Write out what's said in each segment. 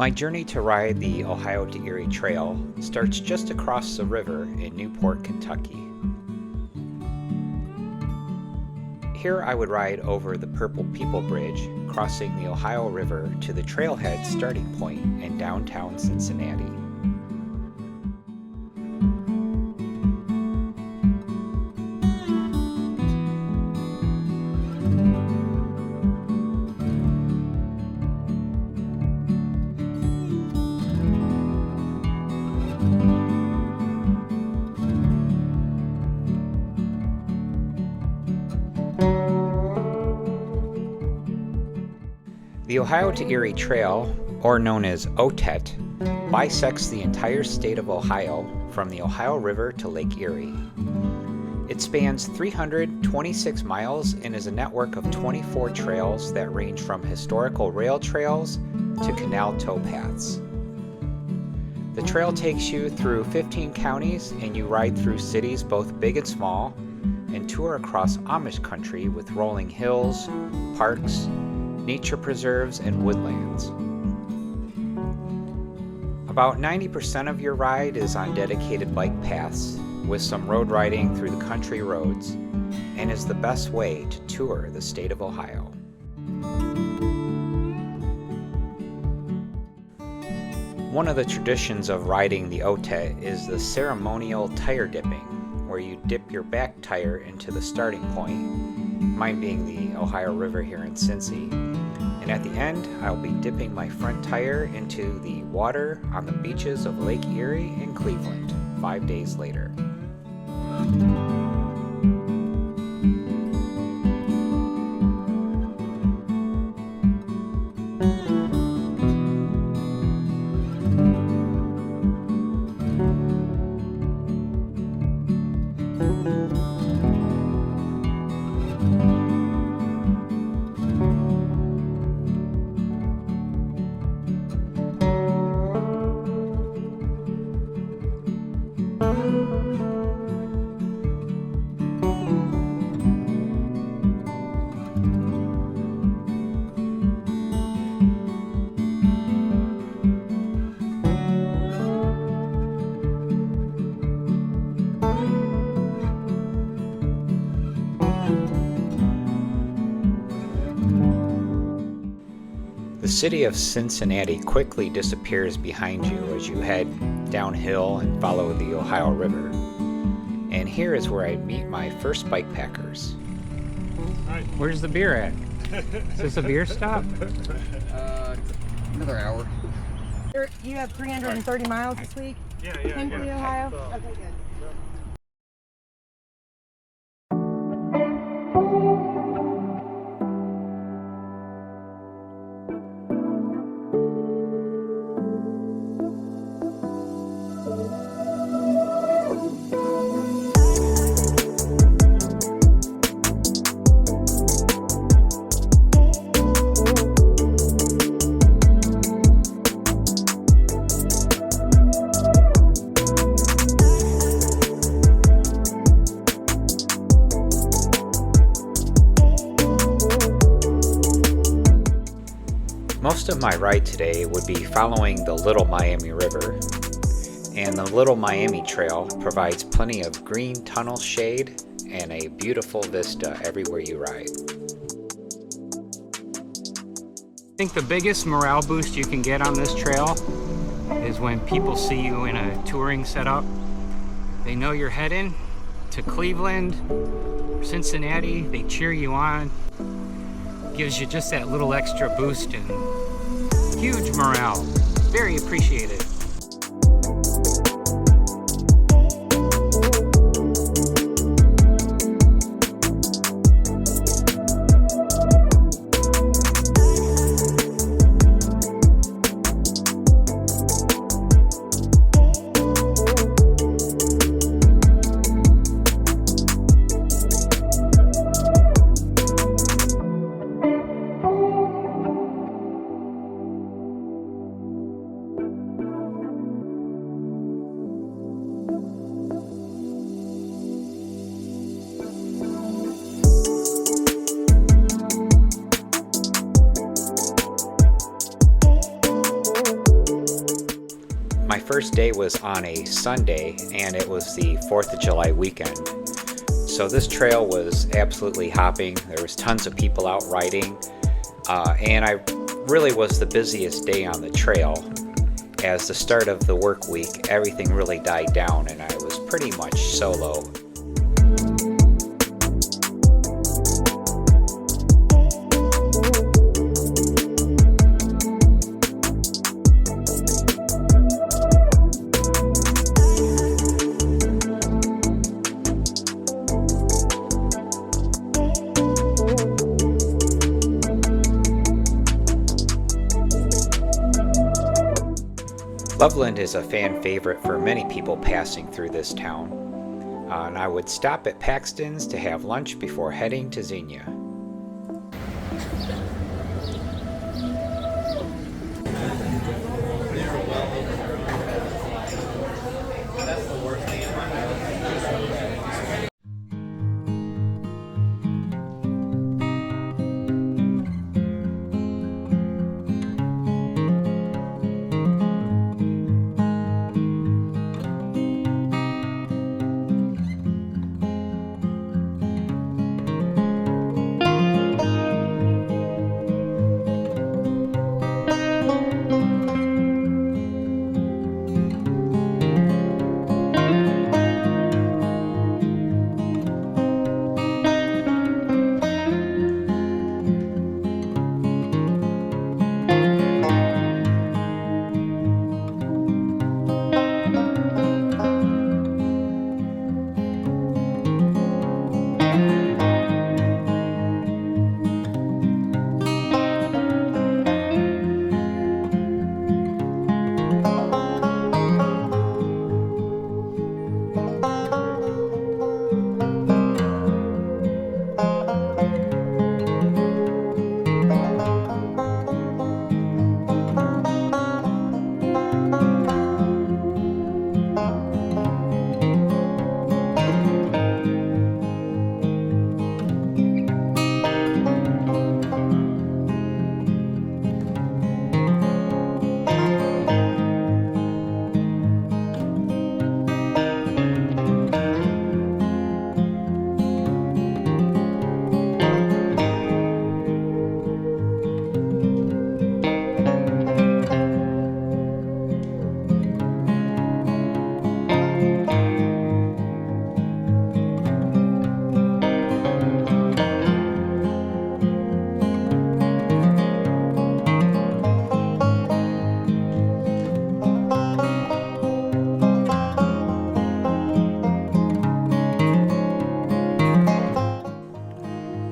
My journey to ride the Ohio to Erie Trail starts just across the river in Newport, Kentucky. Here I would ride over the Purple People Bridge, crossing the Ohio River to the trailhead starting point in downtown Cincinnati. The Ohio to Erie Trail, or known as OTET, bisects the entire state of Ohio from the Ohio River to Lake Erie. It spans 326 miles and is a network of 24 trails that range from historical rail trails to canal towpaths. The trail takes you through 15 counties and you ride through cities both big and small and tour across Amish country with rolling hills, parks, nature preserves, and woodlands. About 90% of your ride is on dedicated bike paths, with some road riding through the country roads, and is the best way to tour the state of Ohio. One of the traditions of riding the OTET is the ceremonial tire dipping, where you dip your back tire into the starting point, mine being the Ohio River here in Cincy. And at the end, I'll be dipping my front tire into the water on the beaches of Lake Erie in Cleveland 5 days later. The city of Cincinnati quickly disappears behind you as you head downhill and follow the Ohio River. And here is where I meet my first bike packers. Hi. Where's the beer at? Is this a beer stop? Another hour. You have 330 miles this week? Yeah. Hinckley, Ohio? Okay, good. Most of my ride today would be following the Little Miami River, and the Little Miami Trail provides plenty of green tunnel shade and a beautiful vista everywhere you ride. I think the biggest morale boost you can get on this trail is when people see you in a touring setup. They know you're heading to Cleveland or Cincinnati, they cheer you on. Gives you just that little extra boost and huge morale. Very appreciated. first day was on a Sunday, and it was the 4th of July weekend. So this trail was absolutely hopping. There was tons of people out riding, and I really was the busiest day on the trail. As the start of the work week, everything really died down and I was pretty much solo. Loveland is a fan favorite for many people passing through this town, and I would stop at Paxton's to have lunch before heading to Xenia.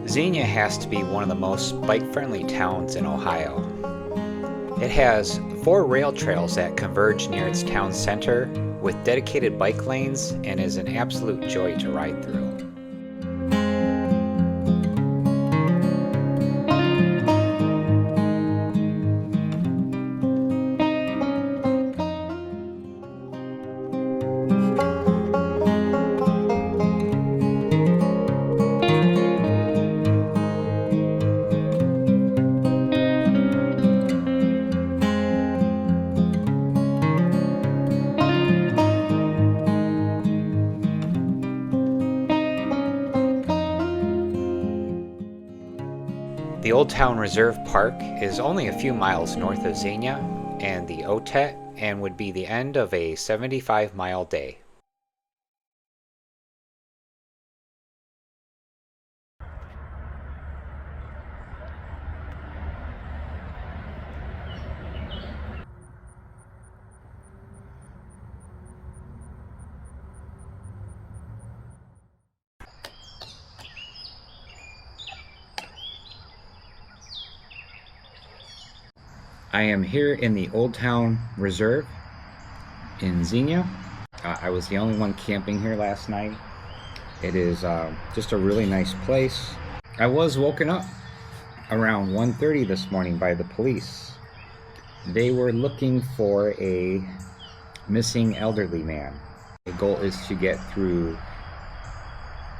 Xenia has to be one of the most bike-friendly towns in Ohio. It has 4 rail trails that converge near its town center with dedicated bike lanes and is an absolute joy to ride through. The Old Town Reserve Park is only a few miles north of Xenia and the OTET and would be the end of a 75-mile day. I am here in the Old Town Reserve in Xenia. I was the only one camping here last night. It is just a really nice place. I was woken up around 1:30 this morning by the police. They were looking for a missing elderly man. The goal is to get through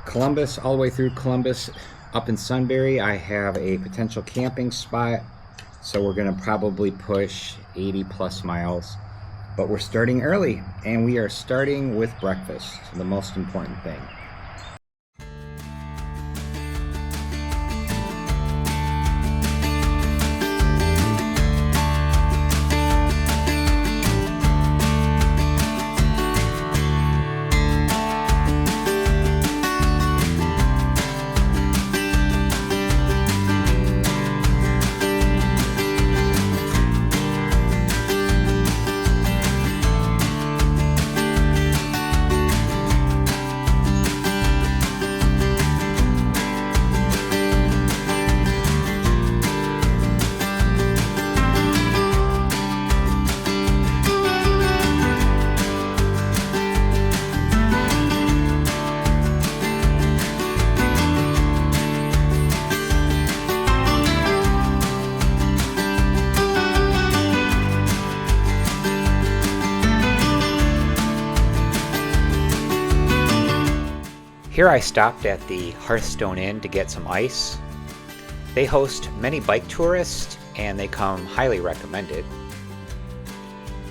Columbus, all the way through Columbus up in Sunbury. I have a potential camping spot. So we're going to probably push 80 plus miles But we're starting early, and we are starting with breakfast, the most important thing. Here I stopped at the Hearthstone Inn to get some ice. They host many bike tourists and they come highly recommended.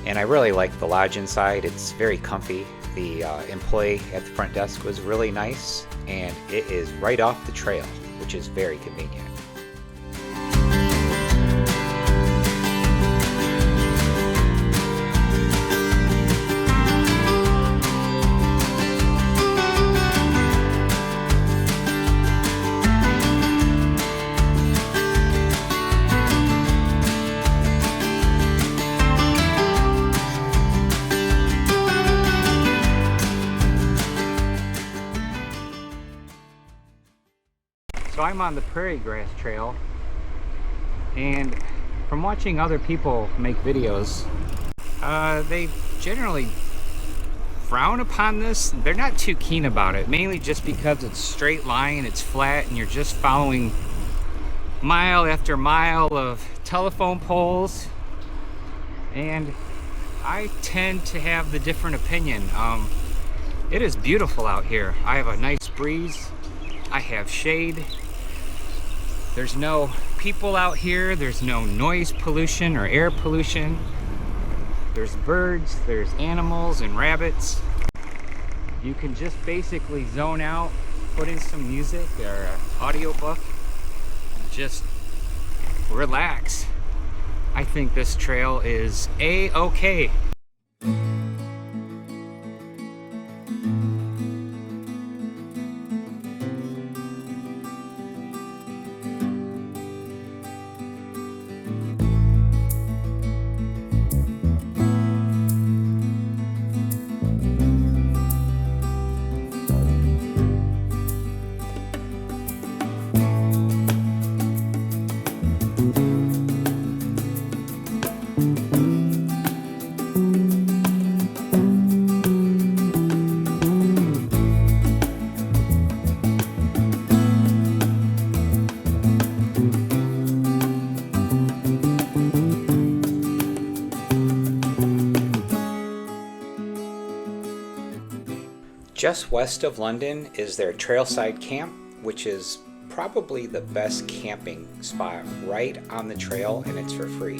And I really like the lodge inside. It's very comfy. The employee at the front desk was really nice, and it is right off the trail, which is very convenient. So I'm on the prairie grass trail, and from watching other people make videos, they generally frown upon this. They're not too keen about it, mainly just because it's straight line, it's flat, and you're just following mile after mile of telephone poles. And I tend to have the different opinion. It is beautiful out here. I have a nice breeze. I have shade. There's no people out here. There's no noise pollution or air pollution. There's birds, there's animals and rabbits. You can just basically zone out, put in some music or an audiobook, and just relax. I think this trail is A-okay. Just west of London is their trailside camp, which is probably the best camping spot right on the trail, and it's for free.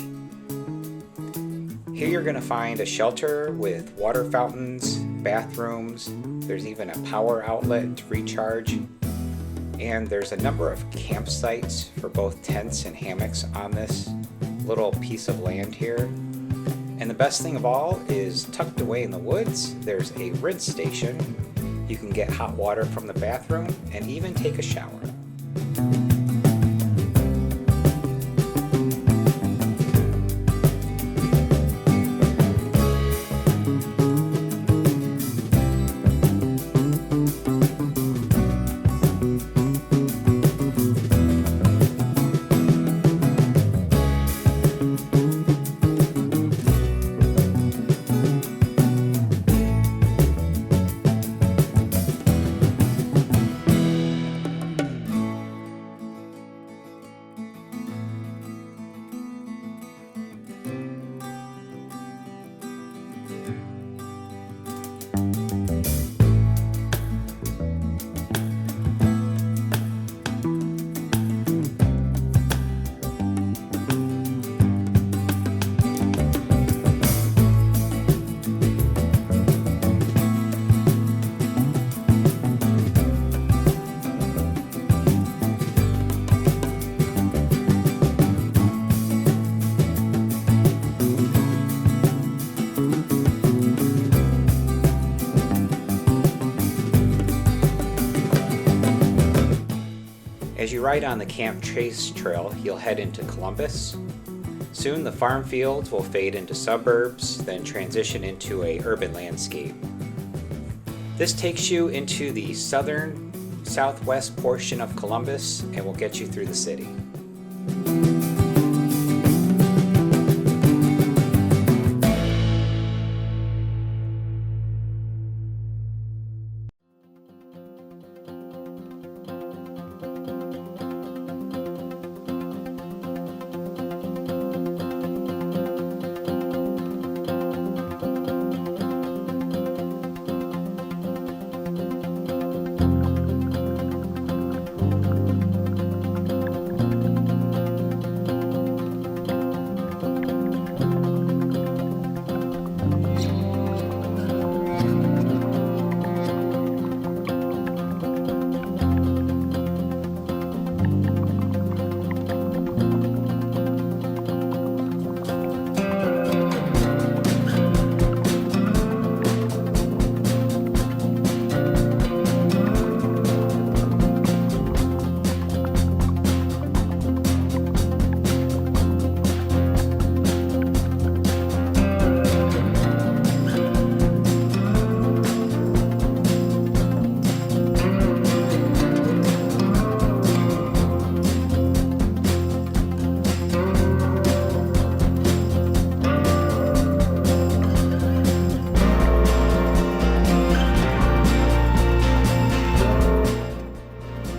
Here you're going to find a shelter with water fountains, bathrooms, there's even a power outlet to recharge, and there's a number of campsites for both tents and hammocks on this little piece of land here. And the best thing of all is tucked away in the woods, there's a rinse station. You can get hot water from the bathroom and even take a shower. As you ride on the Camp Chase Trail, you'll head into Columbus. Soon the farm fields will fade into suburbs, then transition into an urban landscape. This takes you into the southern southwest portion of Columbus and will get you through the city.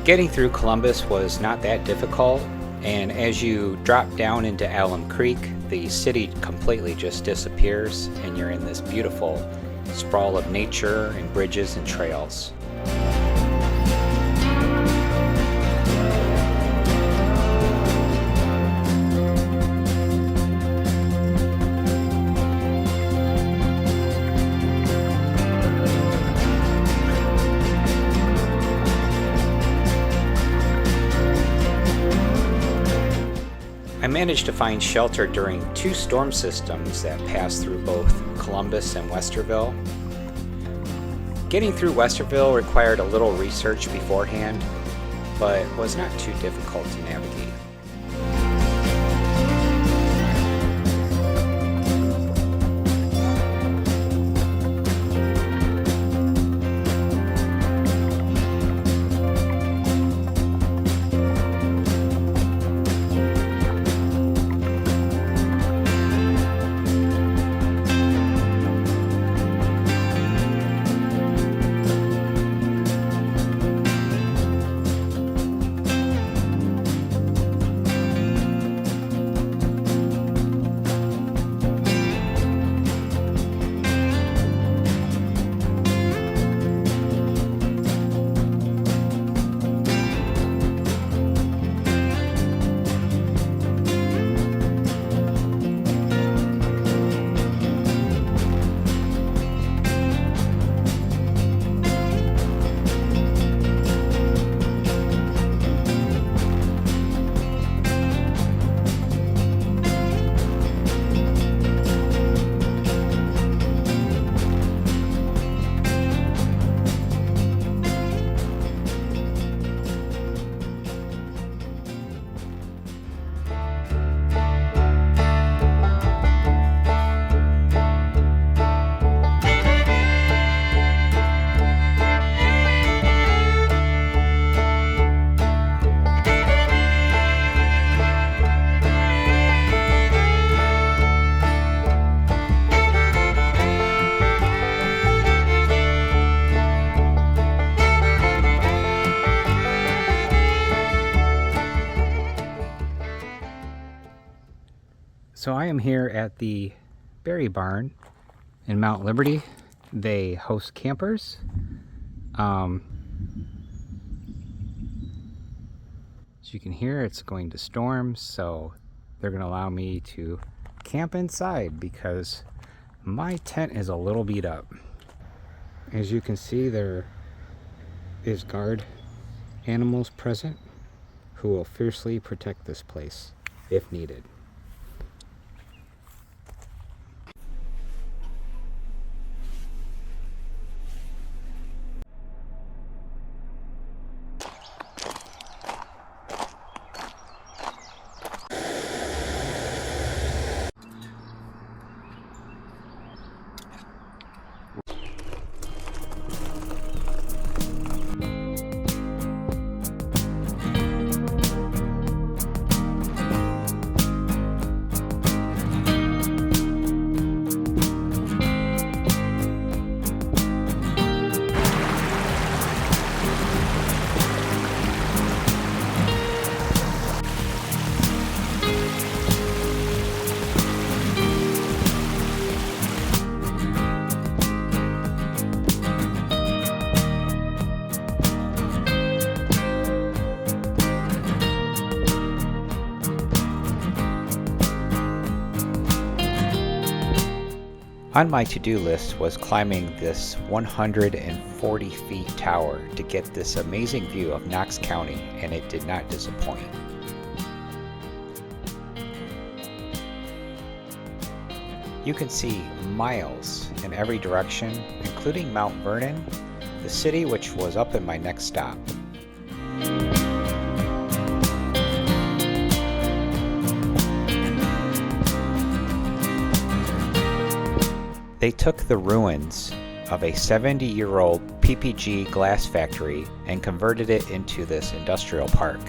Getting through Columbus was not that difficult, and as you drop down into Alum Creek, the city completely just disappears and you're in this beautiful sprawl of nature and bridges and trails. I managed to find shelter during 2 storm systems that passed through both Columbus and Westerville. Getting through Westerville required a little research beforehand, but was not too difficult to navigate. So I am here at the Berry Barn in Mount Liberty. They host campers. As you can hear, it's going to storm, so they're going to allow me to camp inside because my tent is a little beat up. As you can see, there is guard animals present who will fiercely protect this place if needed. On my to-do list was climbing this 140 feet tower to get this amazing view of Knox County, and it did not disappoint. You can see miles in every direction, including Mount Vernon, the city which was up in my next stop. They took the ruins of a 70-year-old PPG glass factory and converted it into this industrial park.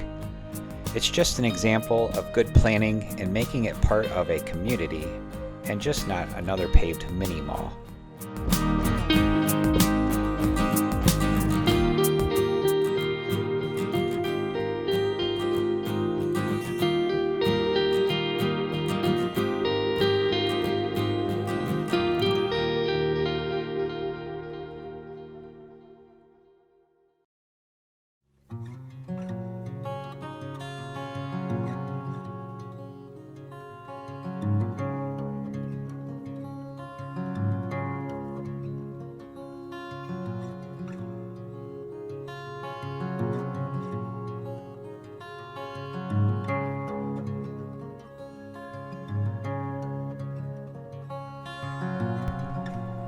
It's just an example of good planning and making it part of a community and just not another paved mini mall.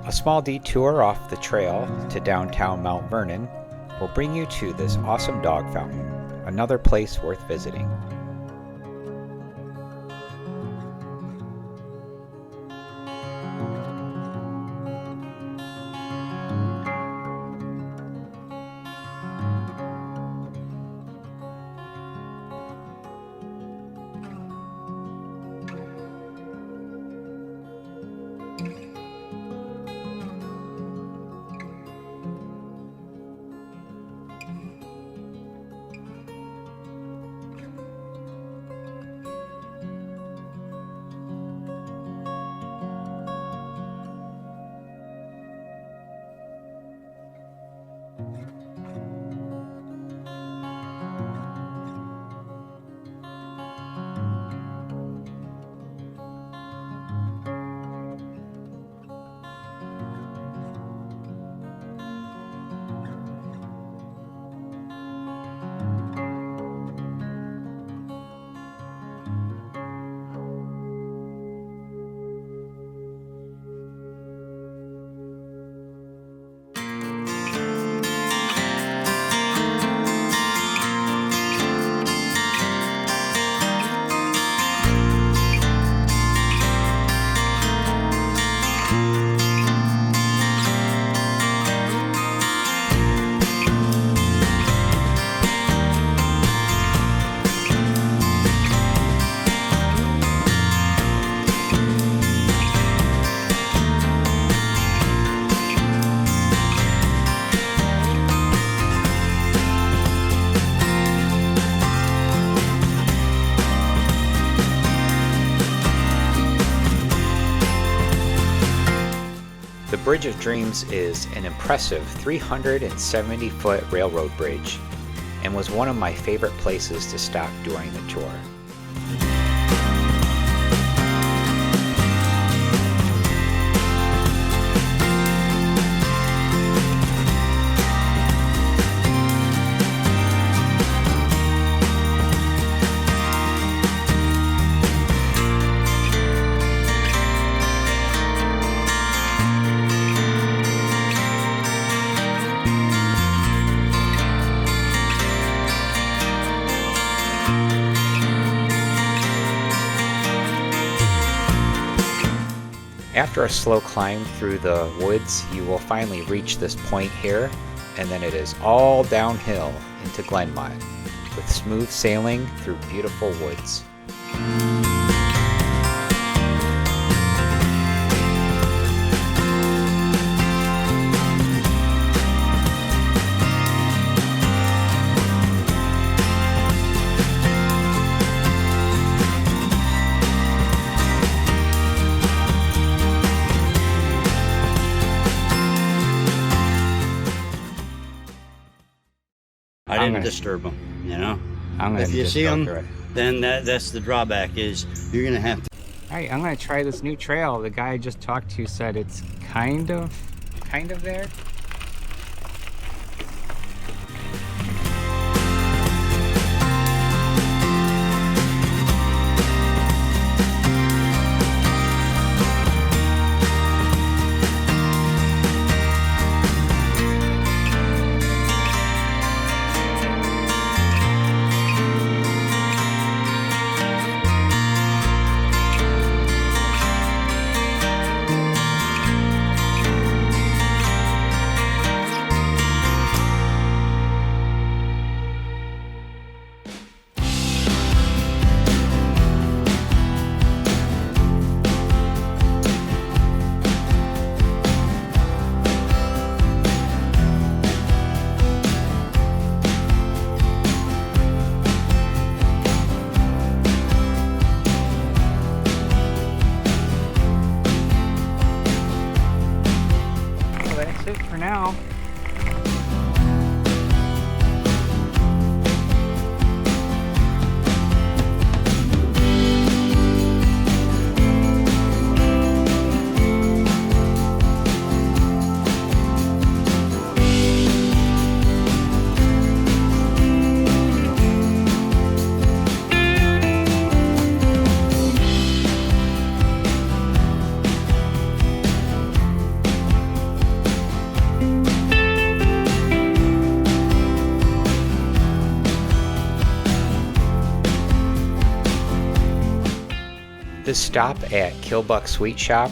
A small detour off the trail to downtown Mount Vernon will bring you to this awesome dog fountain, another place worth visiting. The Bridge of Dreams is an impressive 370-foot railroad bridge and was one of my favorite places to stop during the tour. After a slow climb through the woods, you will finally reach this point here, and then it is all downhill into Glenmont, with smooth sailing through beautiful woods. I didn't disturb them, you know. I'm gonna If you just see go them, through it. then that's the drawback is you're gonna have to Alright, I'm gonna try this new trail. The guy I just talked to said it's kind of there. That's it for now. The stop at Killbuck Sweet Shop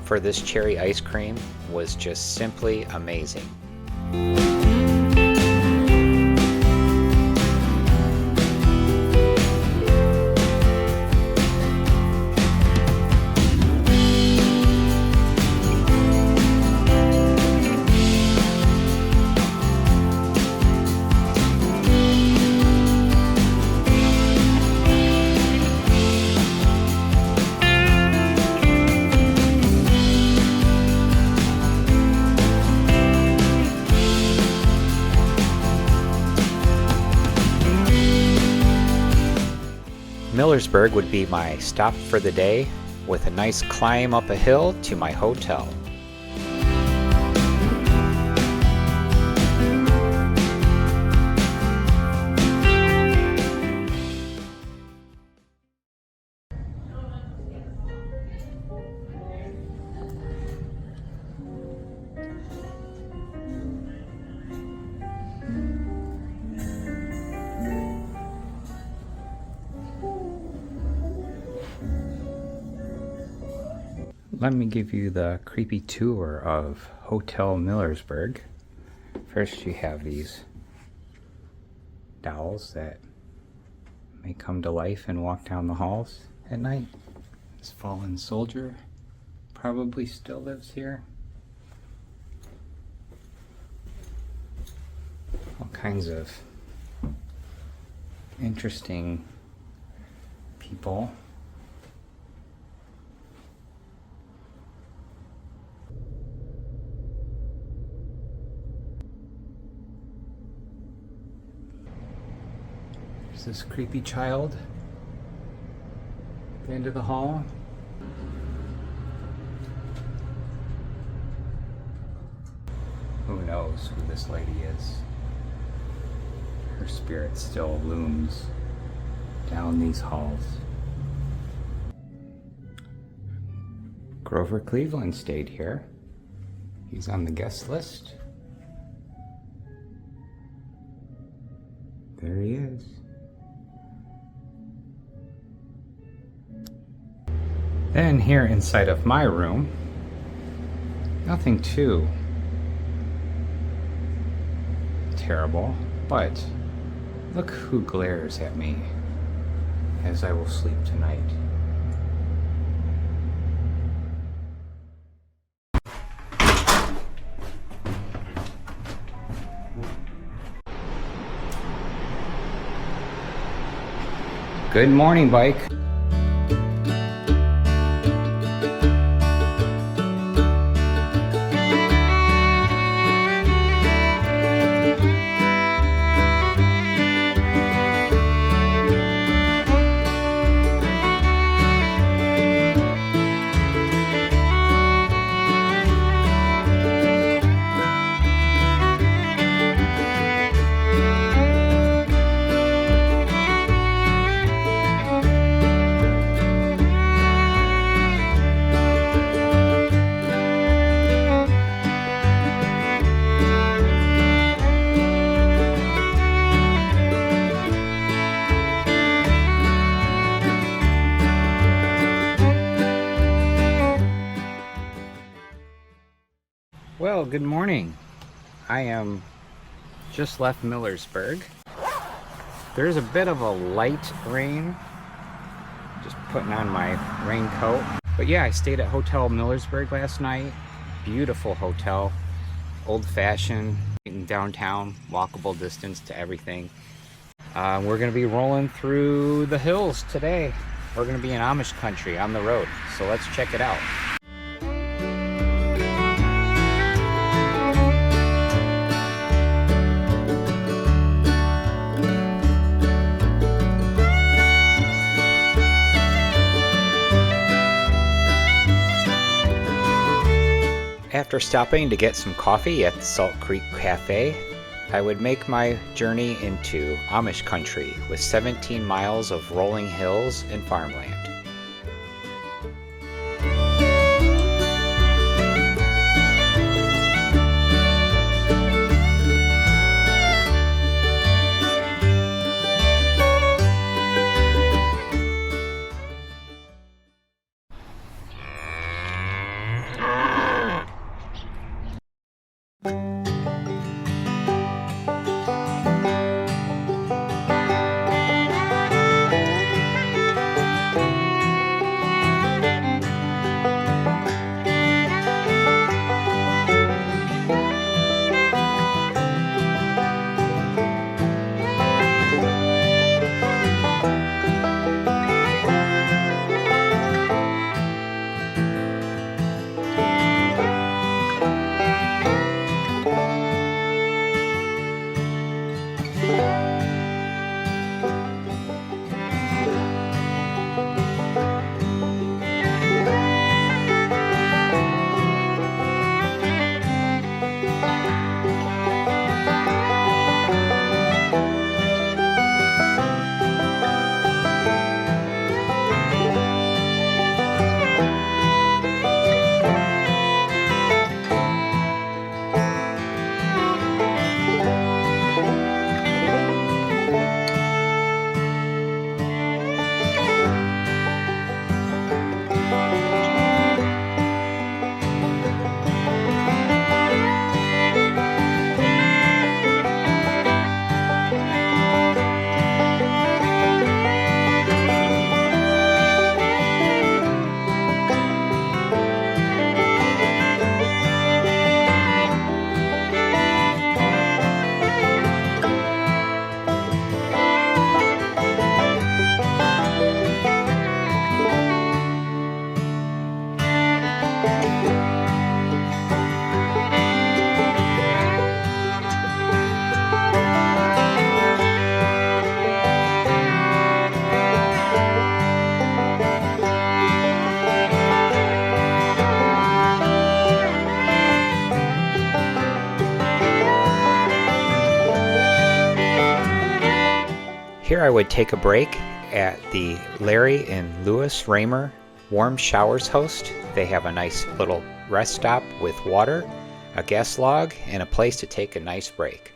for this cherry ice cream was just simply amazing. Millersburg would be my stop for the day, with a nice climb up a hill to my hotel. Let me give you the creepy tour of Hotel Millersburg. First you have these dolls that may come to life and walk down the halls at night. This fallen soldier probably still lives here. All kinds of interesting people. This creepy child at the end of the hall. Who knows who this lady is? Her spirit still looms down these halls. Grover Cleveland stayed here. He's on the guest list. There he is. Then here inside of my room, nothing too terrible, but look who glares at me as I will sleep tonight. Good morning, bike. Well, good morning. I am just left Millersburg. There's a bit of a light rain. Just putting on my raincoat. But yeah, I stayed at Hotel Millersburg last night. Beautiful hotel. Old-fashioned, in downtown, walkable distance to everything. We're gonna be rolling through the hills today. We're gonna be in Amish country on the road. So let's check it out. After stopping to get some coffee at the Salt Creek Cafe, I would make my journey into Amish country with 17 miles of rolling hills and farmland. Here I would take a break at the Larry and Louis Raymer Warm Showers Host. They have a nice little rest stop with water, a gas log, and a place to take a nice break.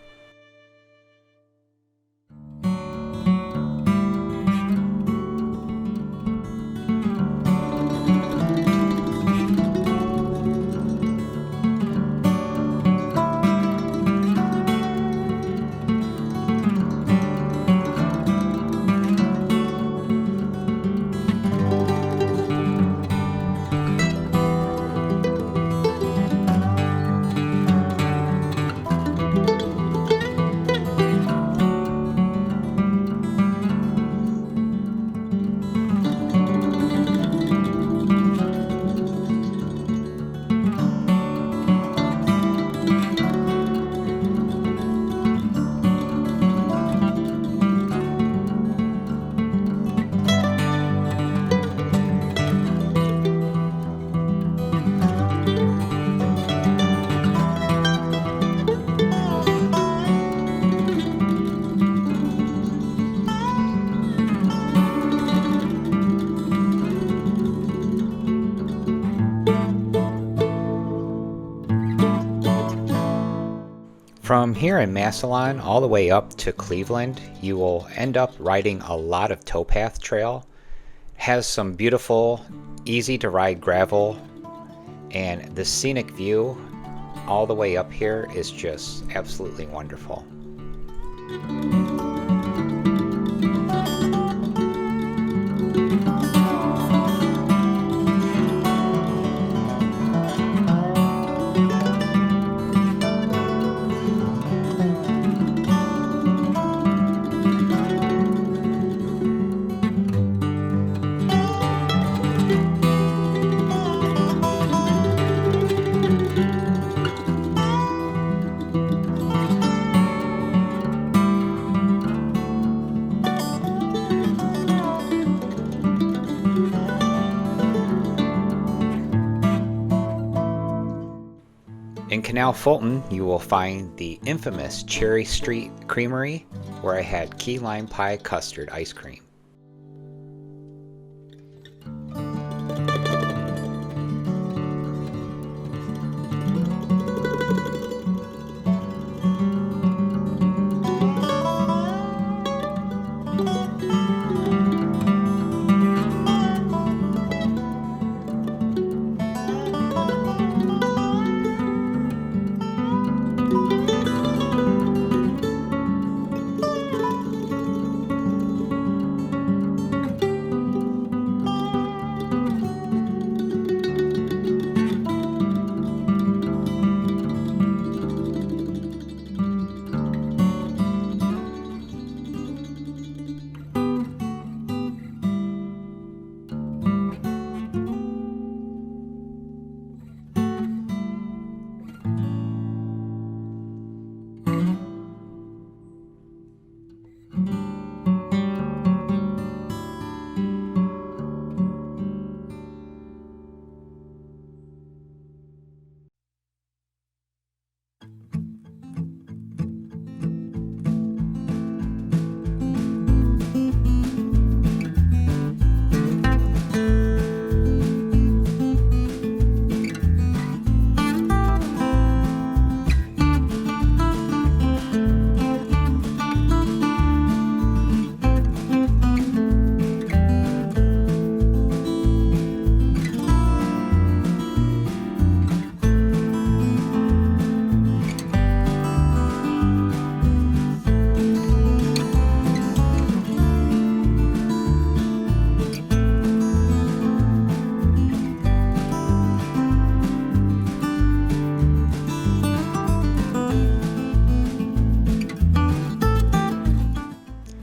From here in Massillon all the way up to Cleveland, you will end up riding a lot of towpath trail. It has some beautiful, easy to ride gravel, and the scenic view all the way up here is just absolutely wonderful. In Canal Fulton, you will find the infamous Cherry Street Creamery, where I had key lime pie custard ice cream.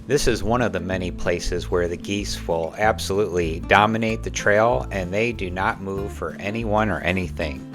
This is one of the many places where the geese will absolutely dominate the trail, and they do not move for anyone or anything.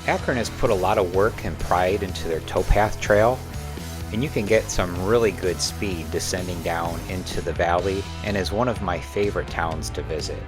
Akron has put a lot of work and pride into their towpath trail, and you can get some really good speed descending down into the valley, and is one of my favorite towns to visit.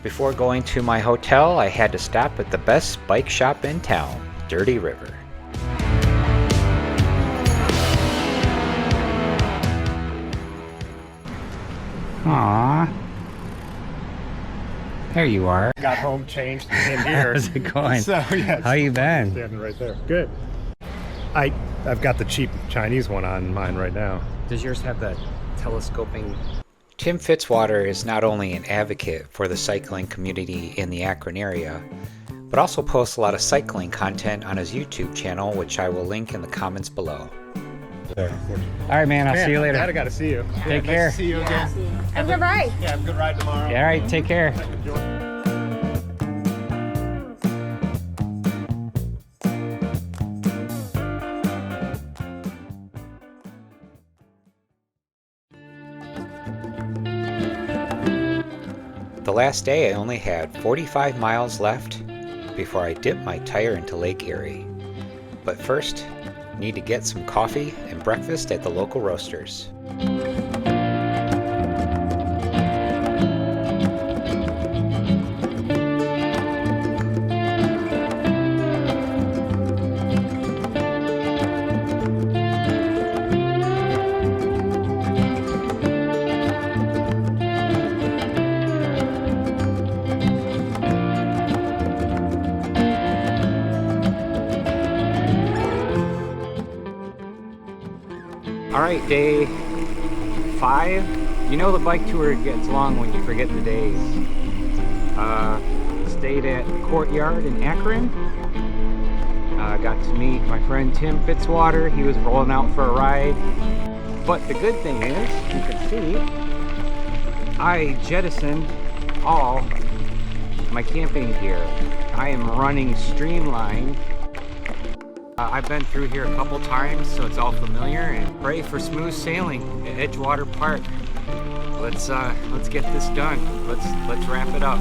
Before going to my hotel, I had to stop at the best bike shop in town, Dirty River. Aww. There you are. Got home, changed, and came here. How's it going? So yeah, How you been? standing right there. Good. I've got the cheap Chinese one on mine right now. Does yours have the telescoping? Tim Fitzwater is not only an advocate for the cycling community in the Akron area, but also posts a lot of cycling content on his YouTube channel, which I will link in the comments below. There. All right, man. I'll see you later. Dad, I gotta see you. Take Nice care. to see you again. Have a good ride. Yeah, have a good ride tomorrow. Yeah, all right. Take care. Enjoy. The last day I only had 45 miles left before I dipped my tire into Lake Erie. But first, need to get some coffee and breakfast at the local roasters. All right, day 5. You know the bike tour gets long when you forget the days. Stayed at the Courtyard in Akron. Got to meet my friend Tim Fitzwater. He was rolling out for a ride. But the good thing is, you can see, I jettisoned all my camping gear. I am running Streamline. I've been through here a couple times, so it's all familiar, and pray for smooth sailing at Edgewater Park. Let's get this done. Let's wrap it up.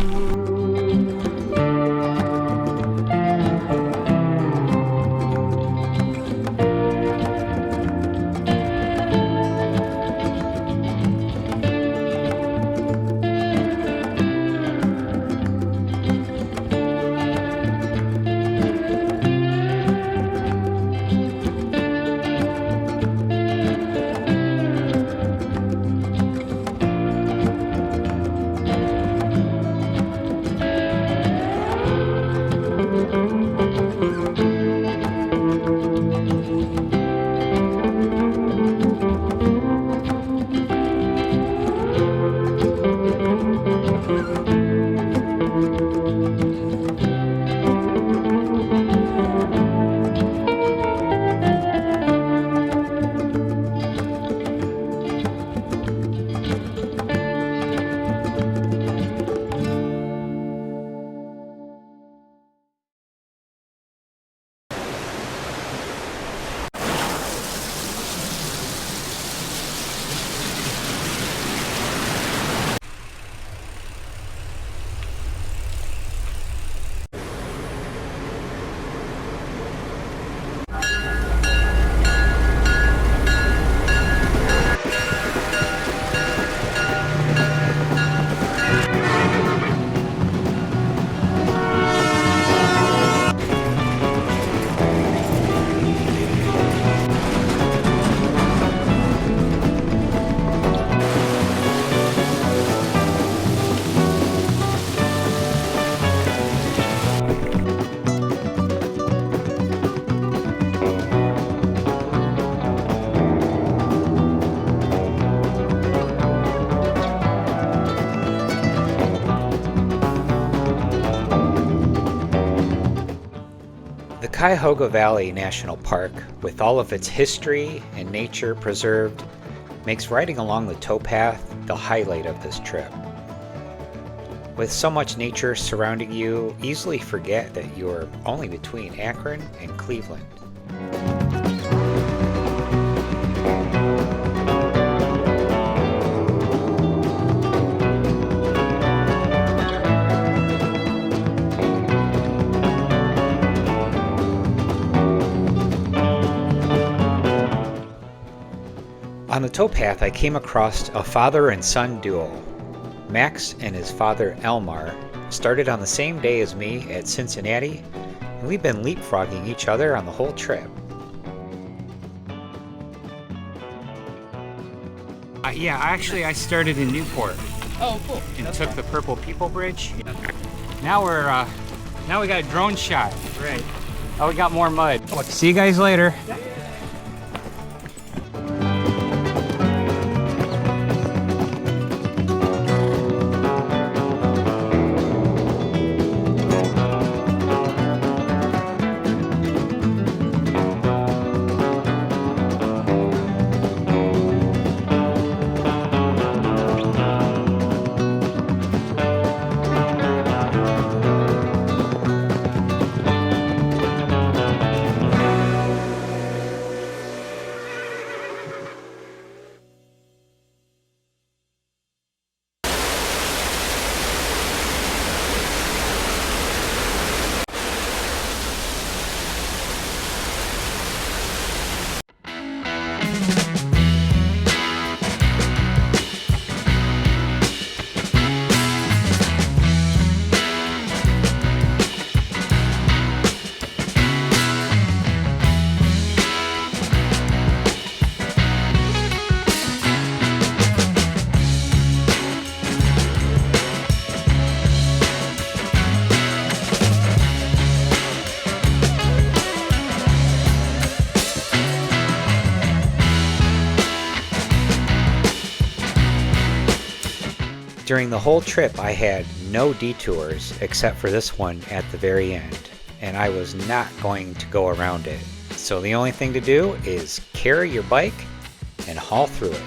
The Cuyahoga Valley National Park, with all of its history and nature preserved, makes riding along the towpath the highlight of this trip. With so much nature surrounding you, easily forget that you're only between Akron and Cleveland. On the towpath, I came across a father and son duo. Max and his father Elmar started on the same day as me at Cincinnati, and we've been leapfrogging each other on the whole trip. Yeah, actually I started in Newport. Oh, cool. And took the Purple People Bridge. Now we got a drone shot. Right. Oh, we got more mud. See you guys later. During the whole trip, I had no detours except for this one at the very end, and I was not going to go around it. So the only thing to do is carry your bike and haul through it.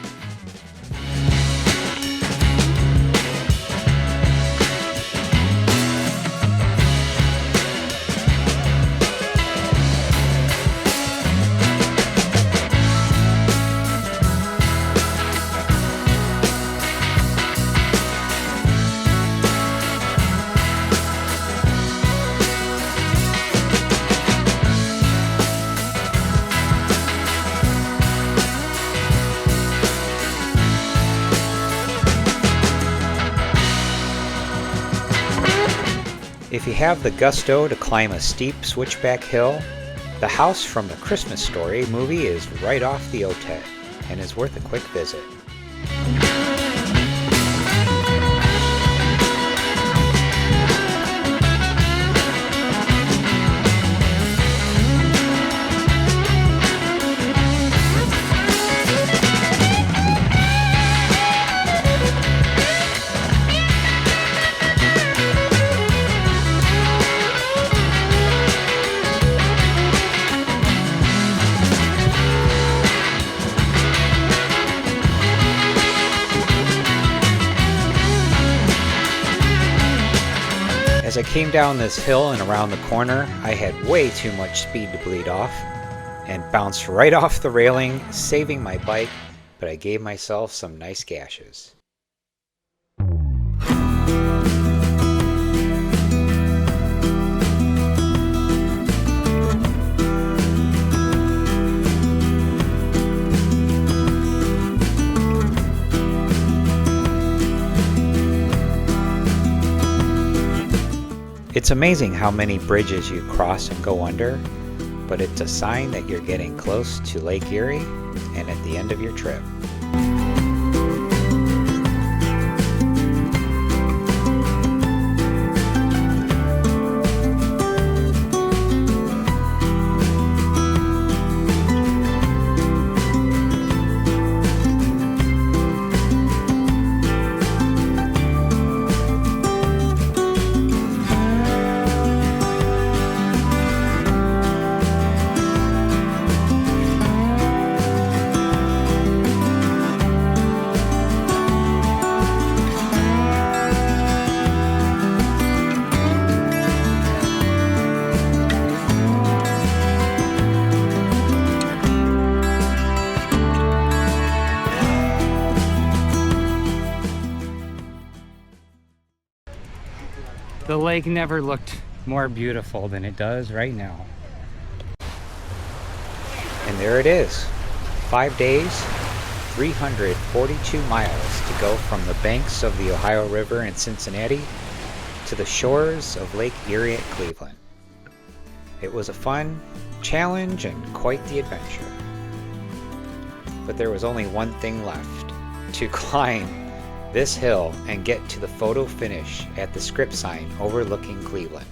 If you have the gusto to climb a steep switchback hill, the house from the Christmas Story movie is right off the Otet and is worth a quick visit. As I came down this hill and around the corner, I had way too much speed to bleed off and bounced right off the railing, saving my bike, but I gave myself some nice gashes. It's amazing how many bridges you cross and go under, but it's a sign that you're getting close to Lake Erie and at the end of your trip. The lake never looked more beautiful than it does right now. And there it is. 5 days, 342 miles to go from the banks of the Ohio River in Cincinnati to the shores of Lake Erie at Cleveland. It was a fun challenge and quite the adventure. But there was only one thing left, to climb this hill and get to the photo finish at the script sign overlooking Cleveland.